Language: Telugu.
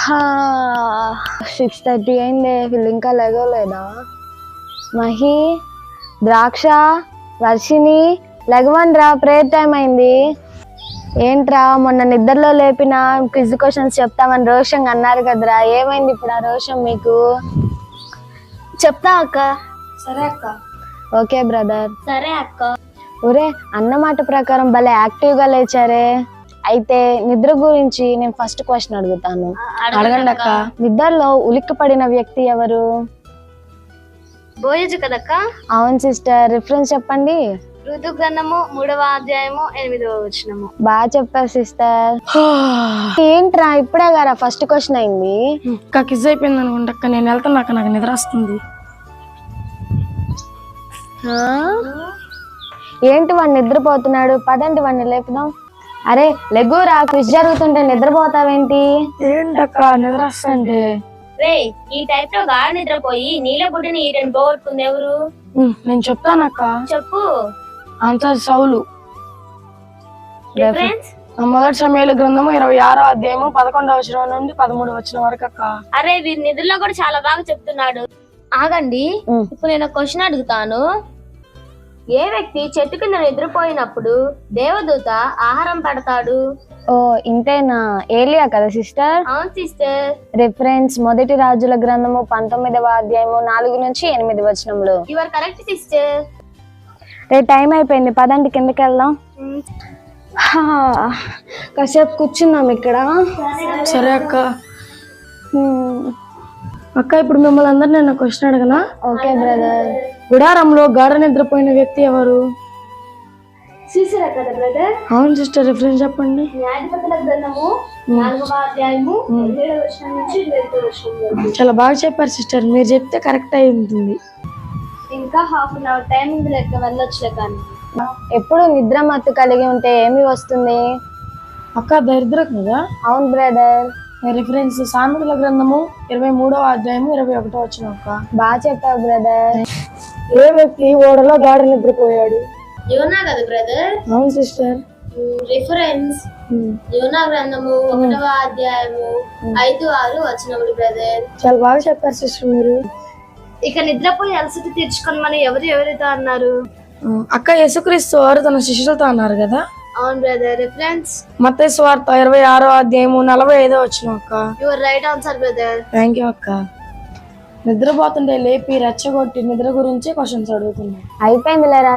6:30 అయింది, వీళ్ళు ఇంకా లెగవలేదా? మహి, ద్రాక్ష, వర్షిని లెగవండ్రా, ప్రేయర్ టైం అయింది. ఏంట్రా మొన్న నిద్రలో లేపిన క్విజ్ క్వశ్చన్స్ చెప్తామని రోషంగా అన్నారు కదరా, ఏమైంది ఇప్పుడు ఆ రోషం మీకు? చెప్తా అక్క. సరే అక్క. Okay brother. సరే అక్క. ఒరే, అన్నమాట ప్రకారం భలే యాక్టివ్ గా లేచారే. అయితే నిద్ర గురించి నేను ఫస్ట్ క్వశ్చన్ అడుగుతాను. అడగండి అక్క. నిద్రలో ఉలిక్కి పడిన వ్యక్తి ఎవరు? బోయజు కదక్క. అవును సిస్టర్, రిఫరెన్స్ చెప్పండి. ఋతు గ్రంథము 3వ అధ్యాయము 8వ వచనము. బాగా చెప్పారు సిస్టర్. ఏంట్రా ఇప్పుడే గారా ఫస్ట్ క్వశ్చన్ అయింది? అక్క కిజ్ అయిపోయింది అనుకుంటా అక్క, నేను వెళ్తాను అక్క, నాకు నిద్ర వస్తుంది. ఏంటి వాడు నిద్రపోతున్నాడు, పదండి వాడిని లేపుదాం. అరే లెగ్గురా, క్విజ్ జరుగుతుంటే నిద్రపోతావేంటి? ఏంటక్క నిద్ర వస్తుంది? రే, ఈ టైప్ లో గాఢ నిద్రపోయి నీళ్ళ గుడ్డని ఈటని పోగొట్టుకుంది ఎవరు? నేను చెప్తానక్క. చెప్పు. ఆన్సర్ సౌలు. రిఫరెన్స్ మొదటి సమయాల గ్రంథము 26వ అధ్యాయము 11వ వచనం నుండి 13వ వచనం వరకు అక్క. అరే వీరి నిధుల్లో కూడా చాలా బాగా చెప్తున్నాడు. ఆగండి, ఇప్పుడు నేను క్వశ్చన్ అడుగుతాను. ఏ వ్యక్తి చెట్టు కింద నిద్రపోయినప్పుడు దేవదూత ఆహారం పెడతాడు? ఓ ఇంతేనా, ఏలియా కదా సిస్టర్? అవును సిస్టర్. రిఫరెన్స్ మొదటి రాజుల గ్రంథము 19వ అధ్యాయము 4 నుంచి 8 వచనంలో. You are correct sister. రే టైం అయిపోయింది, పదండి కిందకి వెళ్దాం. కాసేపు కూర్చున్నాం ఇక్కడ. సరే అక్క. అక్క ఇప్పుడు మిమ్మల్ని అందరు నేను క్వశ్చన్ అడగనా? Okay brother. గుడారంలో గాఢ నిద్రపోయిన వ్యక్తి ఎవరు? చూసారా కదా బ్రదర్? అవును సిస్టర్, రిఫరెన్స్ చెప్పండి. న్యాయాధిపతుల గ్రంథము 4వ అధ్యాయము 7వ వచనం నుంచి 8వ వచనం వరకు. చాలా బాగా చెప్పారు సిస్టర్, మీరు చెప్తే కరెక్ట్ అయి ఉంటుంది. ఇంకా హాఫ్ అన్ అవర్ టైం ఉంది, లెక్క వెళ్ళొచ్చులే. కానీ ఎప్పుడు నిద్ర మత్తు కలిగి ఉంటే ఏమి వస్తుంది? అక్క దరిద్రం కదా. అవును బ్రదర్. రిఫరెన్స్ సామెతల గ్రంథము 23వ అధ్యాయము 21వ వచనం అక్క. బాగా చెప్పావు బ్రదర్. ఏ వ్యక్తి ఓడలో గాఢ నిద్రపోయాడు? యోనా కదా బ్రదర్? అవును సిస్టర్. రిఫరెన్స్ యోనా గ్రంథము 1వ అధ్యాయము 5-6 వచనములు బ్రదర్. చాలా బాగా చెప్పారు సిస్టర్ మీరు. ఇక నిద్రపోయి అలసట తీర్చుకొని మనం ఎవరితో అన్నారు? అక్క యేసుక్రీస్తు వారు తన శిష్యులతో అన్నారు కదా. అవును బ్రదర్. రిఫరెన్స్ మత్తయి సువార్త 26వ అధ్యాయము 45వ వచనం అక్క. Your right answer brother. Thank you అక్క. నిద్రపోతుంటే లేపి రెచ్చగొట్టి నిద్ర గురించి క్వశ్చన్స్ అడుగుతున్నాను. అయిపోయింది లేరా.